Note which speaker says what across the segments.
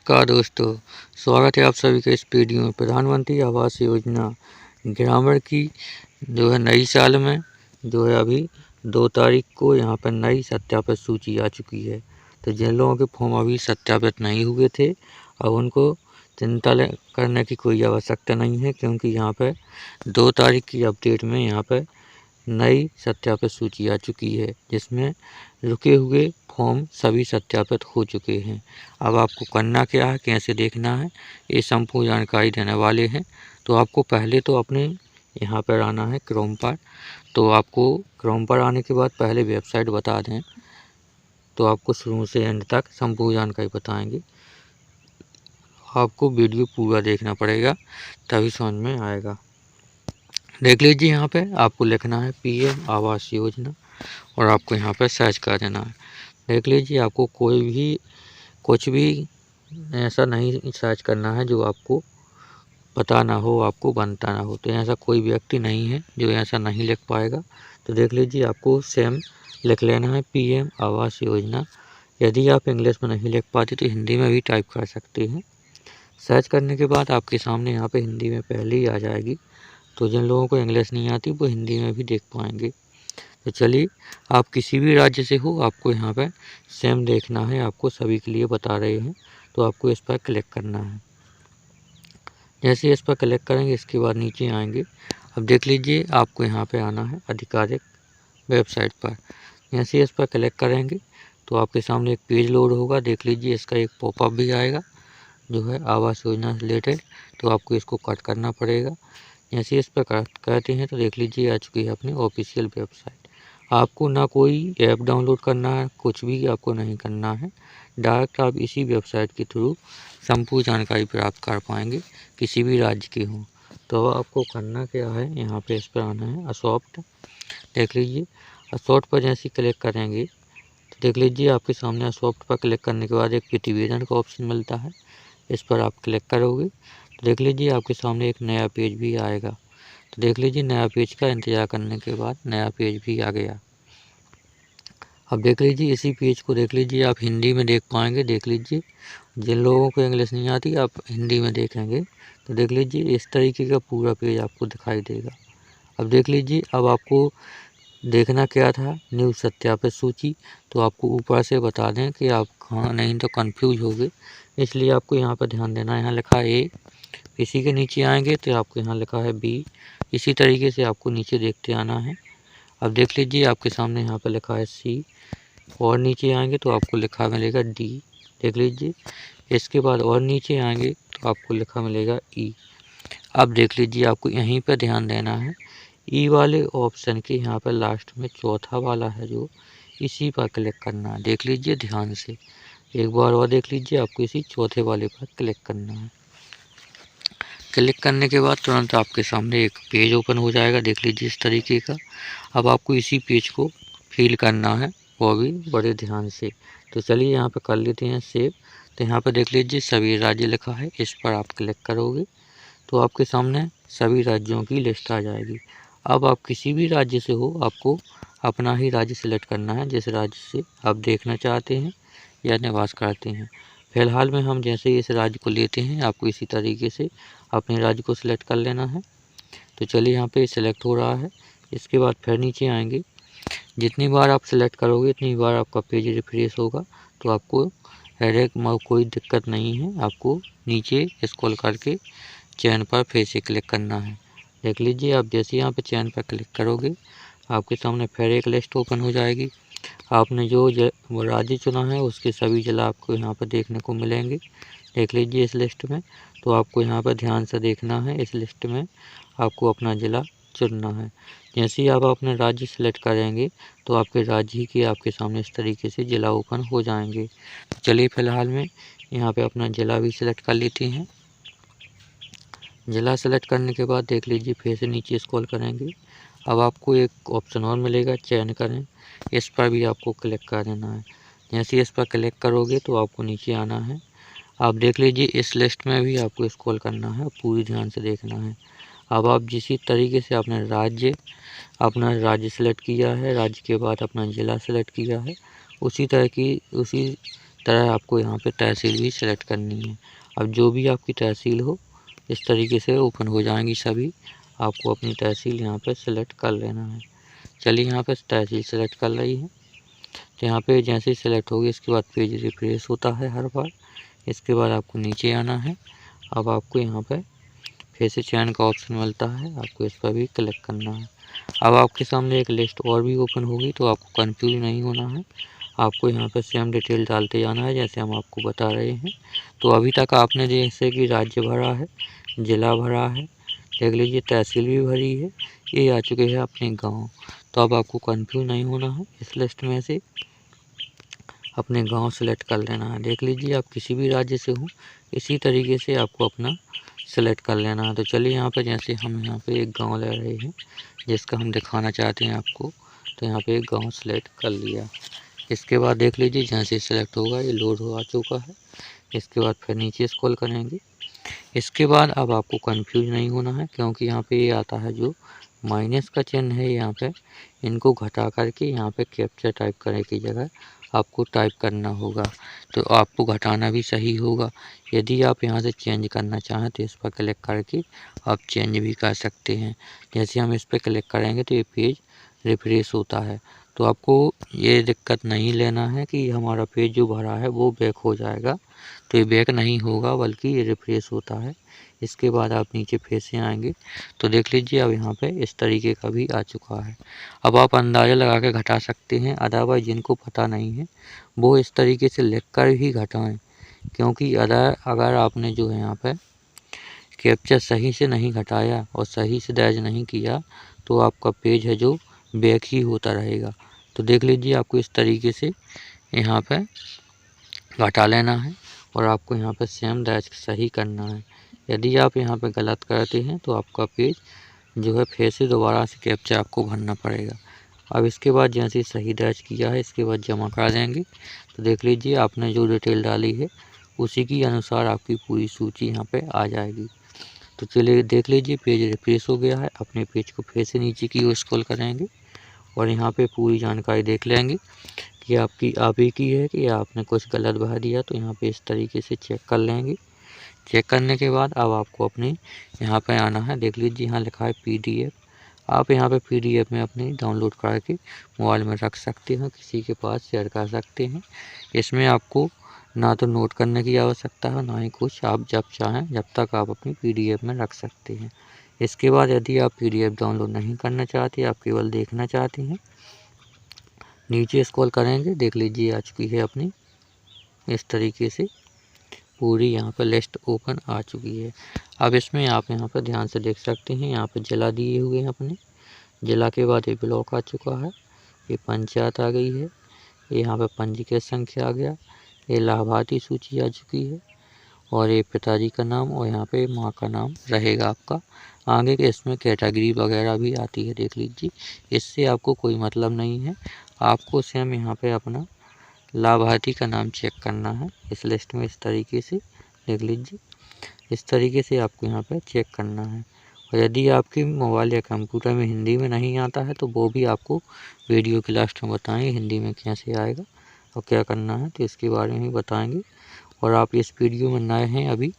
Speaker 1: नमस्कार दोस्तों, स्वागत है आप सभी का इस वीडियो में। प्रधानमंत्री आवास योजना ग्रामीण की जो है नई साल में जो है अभी 2 तारीख को यहाँ पर नई सत्यापित सूची आ चुकी है। तो जिन लोगों के फॉर्म अभी सत्यापित नहीं हुए थे, अब उनको चिंता करने की कोई आवश्यकता नहीं है, क्योंकि यहाँ पर 2 तारीख की अपडेट में यहाँ पर नई सत्यापित सूची आ चुकी है, जिसमें रुके हुए फॉर्म सभी सत्यापित हो चुके हैं। अब आपको करना क्या है, कैसे देखना है, ये संपूर्ण जानकारी देने वाले हैं। तो आपको पहले तो अपने यहाँ पर आना है क्रोम पर। तो आपको क्रोम पर आने के बाद पहले वेबसाइट बता दें, तो आपको शुरू से एंड तक संपूर्ण जानकारी बताएंगे। आपको वीडियो पूरा देखना पड़ेगा, तभी समझ में आएगा। देख लीजिए, यहाँ पे आपको लिखना है पीएम आवास योजना और आपको यहाँ पर सर्च कर देना है। देख लीजिए, आपको कोई भी कुछ भी ऐसा नहीं सर्च करना है जो आपको पता ना हो, आपको बनता ना हो। तो ऐसा कोई व्यक्ति नहीं है जो ऐसा नहीं लिख पाएगा। तो देख लीजिए, आपको सेम लिख लेना है पीएम आवास योजना। यदि आप इंग्लिश में नहीं लिख पाते तो हिंदी में भी टाइप कर सकते हैं। सर्च करने के बाद आपके सामने यहाँ पे हिंदी में पहले ही आ जाएगी। तो जिन लोगों को इंग्लिश नहीं आती वो हिंदी में भी देख पाएंगे। तो चलिए, आप किसी भी राज्य से हो, आपको यहाँ पर सेम देखना है। आपको सभी के लिए बता रहे हैं, तो आपको इस पर क्लिक करना है। जैसे इस पर क्लिक करेंगे, इसके बाद नीचे आएंगे। अब देख लीजिए, आपको यहाँ पे आना है आधिकारिक वेबसाइट पर। जैसे इस पर क्लिक करेंगे तो आपके सामने एक पेज लोड होगा। देख लीजिए, इसका एक पॉपअप भी आएगा जो है आवास योजना से रिलेटेड। तो आपको इसको कट करना पड़ेगा। जैसे इस पर कट करते हैं तो देख लीजिए, आ चुकी है अपनी ऑफिशियल वेबसाइट। आपको ना कोई ऐप डाउनलोड करना है, कुछ भी आपको नहीं करना है। डायरेक्ट आप इसी वेबसाइट के थ्रू संपूर्ण जानकारी प्राप्त कर पाएंगे, किसी भी राज्य के हों। तो आपको करना क्या है, यहाँ पे इस पर आना है असॉफ्ट। देख लीजिए, असॉफ्ट पर जैसे क्लिक करेंगे तो देख लीजिए, आपके सामने असॉफ्ट पर क्लिक करने के बाद एक प्रतिवेदन का ऑप्शन मिलता है। इस पर आप क्लिक करोगे तो देख लीजिए, आपके सामने एक नया पेज भी आएगा। तो देख लीजिए, नया पेज का इंतज़ार करने के बाद नया पेज भी आ गया। अब देख लीजिए, इसी पेज को देख लीजिए, आप हिंदी में देख पाएंगे। देख लीजिए, जिन लोगों को इंग्लिश नहीं आती आप हिंदी में देखेंगे तो देख लीजिए, इस तरीके का पूरा पेज आपको दिखाई देगा। अब देख लीजिए, अब आपको देखना क्या था, न्यू सत्यापित सूची। तो आपको ऊपर से बता दें कि आप हाँ नहीं तो कंफ्यूज हो गए, इसलिए आपको यहाँ पर ध्यान देना। यहाँ लिखा है ए, इसी के नीचे आएंगे तो आपको यहाँ लिखा है बी। इसी तरीके से आपको नीचे देखते आना है। अब देख लीजिए, आपके सामने यहाँ पर लिखा है सी और नीचे आएंगे तो आपको लिखा मिलेगा डी। देख लीजिए, इसके बाद और नीचे आएंगे तो आपको लिखा मिलेगा ई। अब देख लीजिए, आपको यहीं पर ध्यान देना है। ई वाले ऑप्शन के यहाँ पर लास्ट में चौथा वाला है जो, इसी पर क्लिक करना है। देख लीजिए ध्यान से, एक बार और देख लीजिए, आपको इसी चौथे वाले पर क्लिक करना है। क्लिक करने के बाद तुरंत आपके सामने एक पेज ओपन हो जाएगा। देख लीजिए इस तरीके का। अब आपको इसी पेज को फिल करना है, वो भी बड़े ध्यान से। तो चलिए, यहाँ पे कर लेते हैं सेव। तो यहाँ पे देख लीजिए, सभी राज्य लिखा है। इस पर आप क्लिक करोगे तो आपके सामने सभी राज्यों की लिस्ट आ जाएगी। अब आप किसी भी राज्य से हो, आपको अपना ही राज्य सेलेक्ट करना है, जिस राज्य से आप देखना चाहते हैं या निवास करते हैं। फिलहाल में हम जैसे ही इस राज्य को लेते हैं, आपको इसी तरीके से अपने राज्य को सिलेक्ट कर लेना है। तो चलिए, यहाँ पे सिलेक्ट हो रहा है। इसके बाद फिर नीचे आएंगे। जितनी बार आप सिलेक्ट करोगे उतनी बार आपका पेज रिफ्रेश होगा। तो आपको हेडेक में कोई दिक्कत नहीं है। आपको नीचे स्क्रॉल करके चयन पर फिर से क्लिक करना है। देख लीजिए, आप जैसे यहाँ पे चयन पर क्लिक करोगे, आपके सामने फिर एक लिस्ट ओपन हो जाएगी। आपने जो राज्य चुना है उसके सभी जिला आपको यहाँ पर देखने को मिलेंगे। देख लीजिए इस लिस्ट में। तो आपको यहाँ पर ध्यान से देखना है। इस लिस्ट में आपको अपना ज़िला चुनना है। जैसे ही आप अपने राज्य सेलेक्ट करेंगे तो आपके राज्य के आपके सामने इस तरीके से ज़िला ओपन हो जाएंगे। तो चलिए, फ़िलहाल में यहाँ पे अपना ज़िला भी सिलेक्ट कर लेते हैं। ज़िला सेलेक्ट करने के बाद देख लीजिए, फिर से नीचे स्क्रॉल करेंगे। अब आपको एक ऑप्शन और मिलेगा, चयन करें। इस पर भी आपको क्लिक कर देना है। जैसे इस पर क्लिक करोगे तो आपको नीचे आना है। आप देख लीजिए, इस लिस्ट में भी आपको स्क्रॉल करना है, पूरी ध्यान से देखना है। अब आप जिस तरीके से अपना राज्य सेलेक्ट किया है, राज्य के बाद अपना ज़िला सेलेक्ट किया है, उसी तरह आपको यहाँ पे तहसील भी सेलेक्ट करनी है। अब जो भी आपकी तहसील हो इस तरीके से ओपन हो जाएंगी सभी। आपको अपनी तहसील यहाँ पे सेलेक्ट कर लेना है। चलिए यहाँ पे तहसील सेलेक्ट कर रही है, तो यहाँ पे जैसे ही सेलेक्ट होगी इसके बाद पेज रिफ्रेश होता है हर बार। इसके बाद आपको नीचे आना है। अब आपको यहाँ पे फिर से चयन का ऑप्शन मिलता है, आपको इस पर भी क्लिक करना है। अब आपके सामने एक लिस्ट और भी ओपन होगी, तो आपको कंफ्यूज नहीं होना है। आपको यहाँ पे सेम डिटेल डालते जाना है जैसे हम आपको बता रहे हैं। तो अभी तक आपने जैसे कि राज्य भरा है, ज़िला भरा है, देख लीजिए तहसील भी भरी है, ये आ चुके हैं अपने गांव। तो अब आपको कंफ्यूज नहीं होना है, इस लिस्ट में से अपने गांव सेलेक्ट कर लेना है। देख लीजिए आप किसी भी राज्य से हो, इसी तरीके से आपको अपना सेलेक्ट कर लेना है। तो चलिए यहाँ पे जैसे हम यहाँ पे एक गांव ले रहे हैं जिसका हम दिखाना चाहते हैं आपको, तो यहाँ पे एक गांव सेलेक्ट कर लिया। इसके बाद देख लीजिए जैसे सेलेक्ट होगा ये लोड हो आ चुका है। इसके बाद फिर नीचे स्क्रॉल करेंगे। इसके बाद अब आपको कंफ्यूज नहीं होना है, क्योंकि यहाँ पे ये आता है जो माइनस का चिन्ह है, यहाँ पे इनको घटा करके यहाँ पे कैप्चा टाइप करने की जगह आपको टाइप करना होगा। तो आपको घटाना भी सही होगा। यदि आप यहाँ से चेंज करना चाहें तो इस पर क्लिक करके आप चेंज भी कर सकते हैं। जैसे हम इस पर क्लिक करेंगे तो ये पेज रिफ्रेश होता है। तो आपको ये दिक्कत नहीं लेना है कि हमारा पेज जो भरा है वो बैक हो जाएगा, तो ये बैक नहीं होगा बल्कि ये रिफ्रेश होता है। इसके बाद आप नीचे फिर से आएंगे तो देख लीजिए अब यहाँ पे इस तरीके का भी आ चुका है। अब आप अंदाज़ा लगा के घटा सकते हैं, अदरवाइज जिनको पता नहीं है वो इस तरीके से लिख कर ही घटाएं, क्योंकि अगर आपने जो है यहाँ पे कैप्चा सही से नहीं घटाया और सही से दर्ज नहीं किया तो आपका पेज है जो बैक ही होता रहेगा। तो देख लीजिए आपको इस तरीके से यहाँ पे घटा लेना है और आपको यहाँ पे सेम दर्ज सही करना है। यदि आप यहाँ पे गलत करते हैं तो आपका पेज जो है फिर से दोबारा से कैप्चा आपको भरना पड़ेगा। अब इसके बाद जैसे ही सही दर्ज किया है इसके बाद जमा करा देंगे तो देख लीजिए आपने जो डिटेल डाली है उसी के अनुसार आपकी पूरी सूची यहाँ पे आ जाएगी। तो चलिए देख लीजिए पेज रिफ्रेश हो गया है। अपने पेज को फिर से नीचे की ओर स्क्रॉल करेंगे और यहाँ पे पूरी जानकारी देख लेंगे कि आपकी आप ही की है कि आपने कुछ गलत भर दिया। तो यहाँ पे इस तरीके से चेक कर लेंगे। चेक करने के बाद अब आपको अपने यहाँ पे आना है। देख लीजिए यहाँ लिखा है PDF। आप यहाँ पे PDF में अपने डाउनलोड करके मोबाइल में रख सकते हैं, किसी के पास शेयर कर सकते हैं। इसमें आपको ना तो नोट करने की आवश्यकता है ना ही कुछ, आप जब चाहें जब तक आप अपनी PDF में रख सकते हैं। इसके बाद यदि आप PDF डाउनलोड नहीं करना चाहते, आप केवल देखना चाहते हैं, नीचे स्क्रॉल करेंगे देख लीजिए आ चुकी है अपनी इस तरीके से पूरी यहाँ पर लिस्ट ओपन आ चुकी है। अब इसमें आप यहाँ पर ध्यान से देख सकते हैं, यहाँ पर जिला दिए हुए हैं अपने। जिला के बाद ये ब्लॉक आ चुका है, ये पंचायत आ गई है, ये यहाँ पर पंजीकृत संख्या आ गया, ये लाभार्थी सूची आ चुकी है और ये पिताजी का नाम और यहाँ पे माँ का नाम रहेगा आपका। आगे के इसमें कैटेगरी वगैरह भी आती है, देख लीजिए। इससे आपको कोई मतलब नहीं है, आपको सेम यहाँ पे अपना लाभार्थी का नाम चेक करना है इस लिस्ट में। इस तरीके से देख लीजिए, इस तरीके से आपको यहाँ पे चेक करना है। और यदि आपके मोबाइल या कंप्यूटर में हिंदी में नहीं आता है तो वो भी आपको वीडियो के लास्ट में बताएंगे हिंदी में कैसे आएगा और क्या करना है, तो इसके बारे में ही बताएंगे। और आप इस वीडियो में नए हैं अभी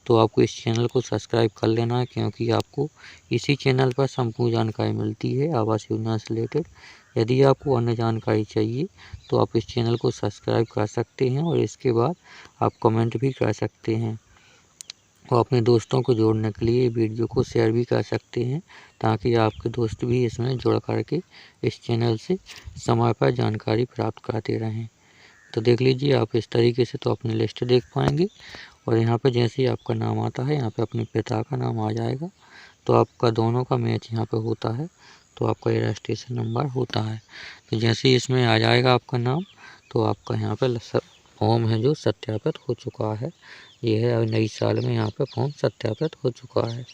Speaker 1: तो आपको इस चैनल को सब्सक्राइब कर लेना है, क्योंकि आपको इसी चैनल पर संपूर्ण जानकारी मिलती है आवास योजना से रिलेटेड। यदि आपको अन्य जानकारी चाहिए तो आप इस चैनल को सब्सक्राइब कर सकते हैं और इसके बाद आप कमेंट भी कर सकते हैं और अपने दोस्तों को जोड़ने के लिए वीडियो को शेयर भी कर सकते हैं, ताकि आपके दोस्त भी इसमें जुड़ करके इस चैनल से समय पर जानकारी प्राप्त करते रहें। तो देख लीजिए आप इस तरीके से तो अपनी लिस्ट देख पाएंगे। और यहाँ पे जैसे ही आपका नाम आता है यहाँ पे अपने पिता का नाम आ जाएगा, तो आपका दोनों का मैच यहाँ पे होता है, तो आपका ये रजिस्ट्रेशन नंबर होता है। तो जैसे ही इसमें आ जाएगा आपका नाम तो आपका यहाँ पे फॉर्म है जो सत्यापित हो चुका है। ये है अभी नई साल में यहाँ पे फॉर्म सत्यापित हो चुका है।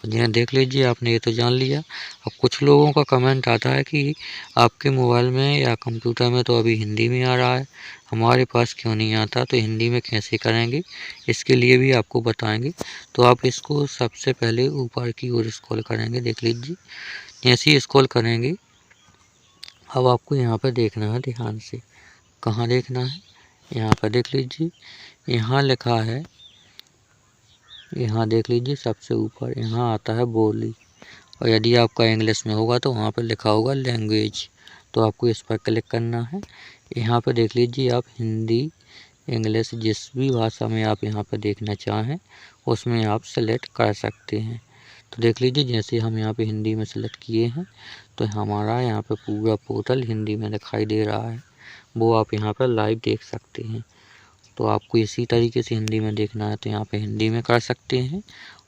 Speaker 1: यहाँ देख लीजिए आपने ये तो जान लिया। अब कुछ लोगों का कमेंट आता है कि आपके मोबाइल में या कंप्यूटर में तो अभी हिंदी में आ रहा है, हमारे पास क्यों नहीं आता, तो हिंदी में कैसे करेंगे इसके लिए भी आपको बताएंगे। तो आप इसको सबसे पहले ऊपर की ओर स्क्रॉल करेंगे, देख लीजिए। जैसे ही स्क्रॉल करेंगे अब आपको यहाँ पर देखना है ध्यान से, कहाँ देखना है, यहाँ पर देख लीजिए, यहाँ लिखा है, यहाँ देख लीजिए सबसे ऊपर यहाँ आता है बोली, और यदि आपका इंग्लिश में होगा तो वहाँ पर लिखा होगा लैंग्वेज, तो आपको इस पर क्लिक करना है। यहाँ पर देख लीजिए आप हिंदी, इंग्लिश जिस भी भाषा में आप यहाँ पर देखना चाहें उसमें आप सेलेक्ट कर सकते हैं। तो देख लीजिए जैसे हम यहाँ पे हिंदी में सेलेक्ट किए हैं तो हमारा यहाँ पे पूरा पोर्टल हिंदी में दिखाई दे रहा है, वो आप यहाँ पर लाइव देख सकते हैं। तो आपको इसी तरीके से हिंदी में देखना है तो यहाँ पे हिंदी में कर सकते हैं,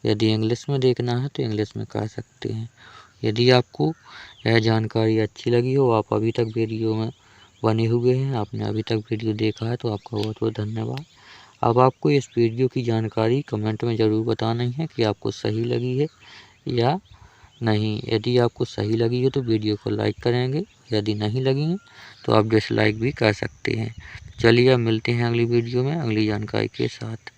Speaker 1: यदि इंग्लिश में देखना है तो इंग्लिश में कर सकते हैं। यदि आपको यह जानकारी अच्छी लगी हो, आप अभी तक वीडियो में बने हुए हैं, आपने अभी तक वीडियो देखा है तो आपका बहुत बहुत धन्यवाद। अब आपको इस वीडियो की जानकारी कमेंट में ज़रूर बताना है कि आपको सही लगी है या नहीं। यदि आपको सही लगी है तो वीडियो को लाइक करेंगे, यदि नहीं लगी है तो आप डिसलाइक भी कर सकते हैं। चलिए अब मिलते हैं अगली वीडियो में अगली जानकारी के साथ।